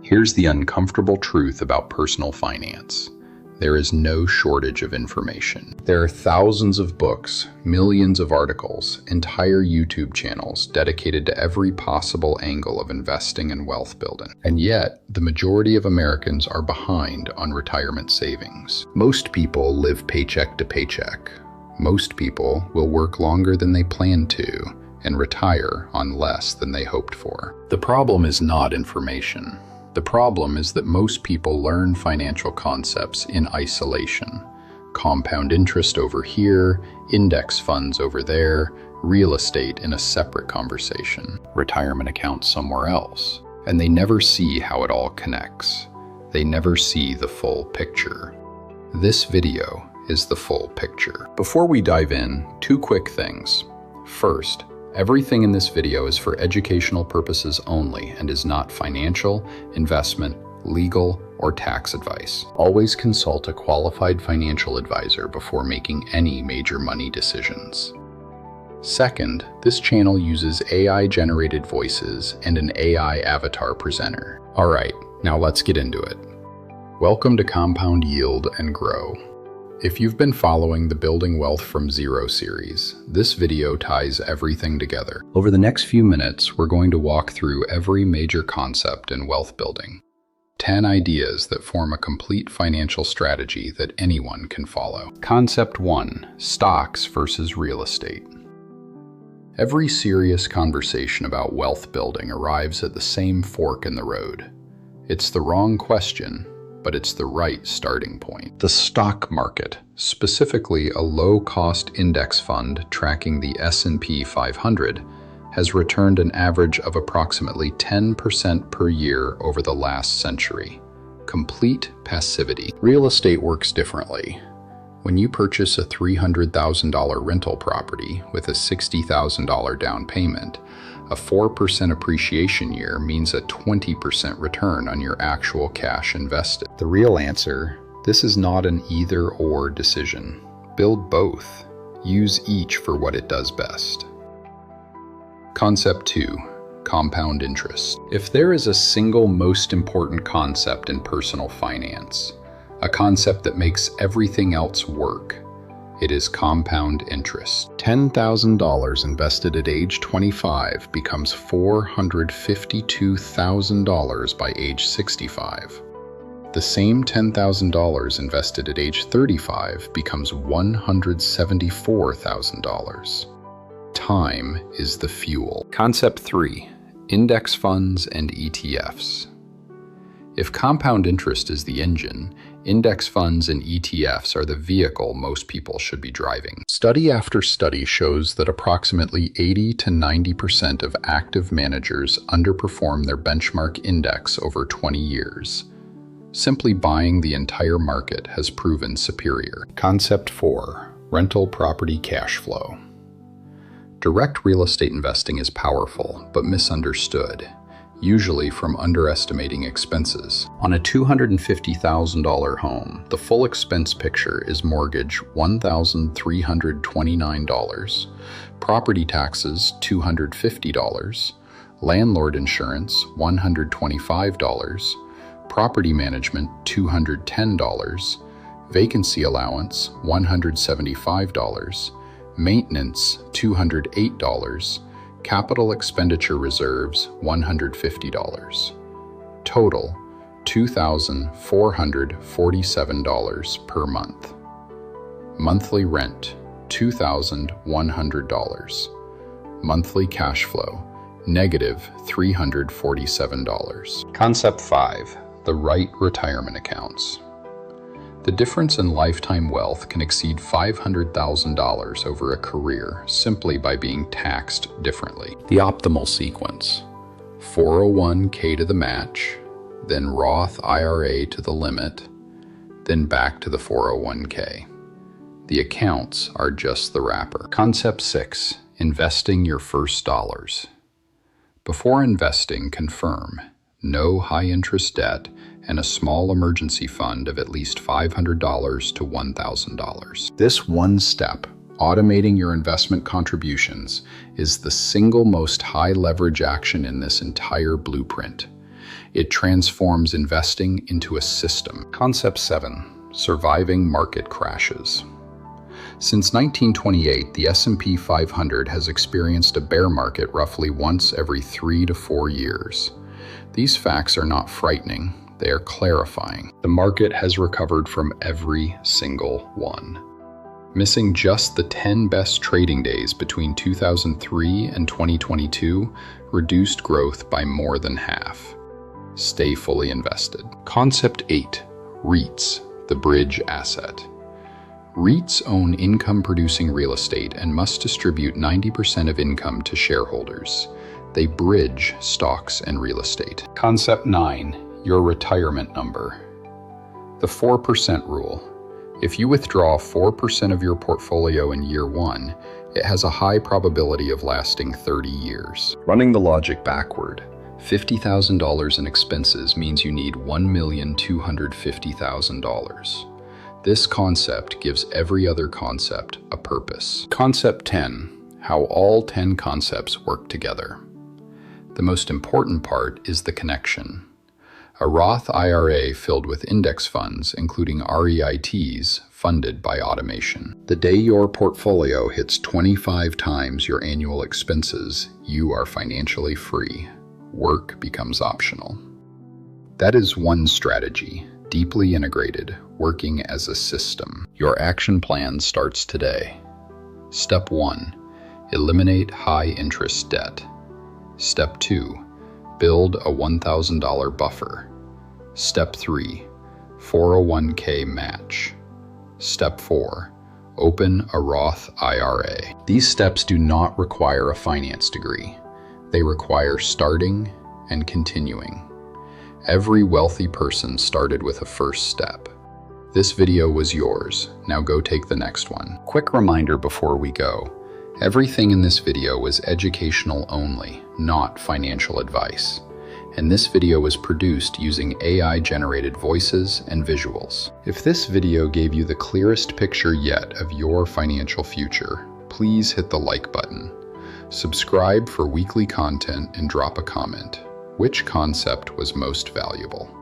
Here's the uncomfortable truth about personal finance. There is no shortage of information. There are thousands of books, millions of articles, entire YouTube channels dedicated to every possible angle of investing and wealth building. And yet, the majority of Americans are behind on retirement savings. Most people live paycheck to paycheck. Most people will work longer than they plan to and retire on less than they hoped for. The problem is not information. The problem is that most people learn financial concepts in isolation. Compound interest over here, index funds over there, real estate in a separate conversation, retirement accounts somewhere else. And they never see how it all connects. They never see the full picture. This video is the full picture. Before we dive in, two quick things. First, everything in this video is for educational purposes only and is not financial, investment, legal, or tax advice. Always consult a qualified financial advisor before making any major money decisions. Second, this channel uses AI-generated voices and an AI avatar presenter. All right, now let's get into it. Welcome to Compound Yield and Grow. If you've been following the Building Wealth from Zero series, this video ties everything together. Over the next few minutes, we're going to walk through every major concept in wealth building. 10 ideas that form a complete financial strategy that anyone can follow. Concept 1: stocks versus real estate. Every serious conversation about wealth building arrives at the same fork in the road. It's the wrong question, but it's the right starting point. The stock market, specifically a low-cost index fund tracking the S&P 500, has returned an average of approximately 10% per year over the last century. Complete passivity. Real estate works differently. When you purchase a $300,000 rental property with a $60,000 down payment, a 4% appreciation year means a 20% return on your actual cash invested. The real answer: this is not an either-or decision. Build both. Use each for what it does best. Concept 2: compound interest. If there is a single most important concept in personal finance, a concept that makes everything else work, it is compound interest. $10,000 invested at age 25 becomes $452,000 by age 65. The same $10,000 invested at age 35 becomes $174,000. Time is the fuel. Concept 3: index funds and ETFs. If compound interest is the engine, index funds and ETFs are the vehicle most people should be driving. Study after study shows that approximately 80 to 90% of active managers underperform their benchmark index over 20 years. Simply buying the entire market has proven superior. Concept 4: rental property cash flow. Direct real estate investing is powerful, but misunderstood, usually from underestimating expenses. On a $250,000 home, the full expense picture is mortgage $1,329, property taxes $250, landlord insurance $125, property management $210, vacancy allowance $175, maintenance $208, capital expenditure reserves $150. Total $2,447 per month. Monthly rent $2,100. Monthly cash flow negative $347. Concept 5: the right retirement accounts. The difference in lifetime wealth can exceed $500,000 over a career simply by being taxed differently. The optimal sequence: 401k to the match, then Roth IRA to the limit, then back to the 401k. The accounts are just the wrapper. Concept 6: investing your first dollars. Before investing, confirm no high-interest debt and a small emergency fund of at least $500 to $1,000. This one step, automating your investment contributions, is the single most high-leverage action in this entire blueprint. It transforms investing into a system. Concept 7. Surviving market crashes. Since 1928, the S&P 500 has experienced a bear market roughly once every 3 to 4 years. These facts are not frightening, they are clarifying. The market has recovered from every single one, missing just the 10 best trading days between 2003 and 2022, reduced growth by more than half. Stay fully invested. Concept 8. REITs, the bridge asset. REITs own income-producing real estate and must distribute 90% of income to shareholders. They bridge stocks and real estate. Concept 9. Your retirement number. The 4% rule. If you withdraw 4% of your portfolio in year 1, it has a high probability of lasting 30 years. Running the logic backward, $50,000 in expenses means you need $1,250,000. This concept gives every other concept a purpose. Concept 10. How all 10 concepts work together. The most important part is the connection. A Roth IRA filled with index funds, including REITs, funded by automation. The day your portfolio hits 25 times your annual expenses, you are financially free. Work becomes optional. That is one strategy, deeply integrated, working as a system. Your action plan starts today. Step 1. Eliminate high-interest debt. Step 2. Build a $1,000 buffer. Step 3. 401k match. Step 4. Open a Roth IRA. These steps do not require a finance degree. They require starting and continuing. Every wealthy person started with a first step. This video was yours. Now go take the next one. Quick reminder before we go. Everything in this video was educational only, not financial advice. And this video was produced using AI-generated voices and visuals. If this video gave you the clearest picture yet of your financial future, please hit the like button. Subscribe for weekly content and drop a comment. Which concept was most valuable?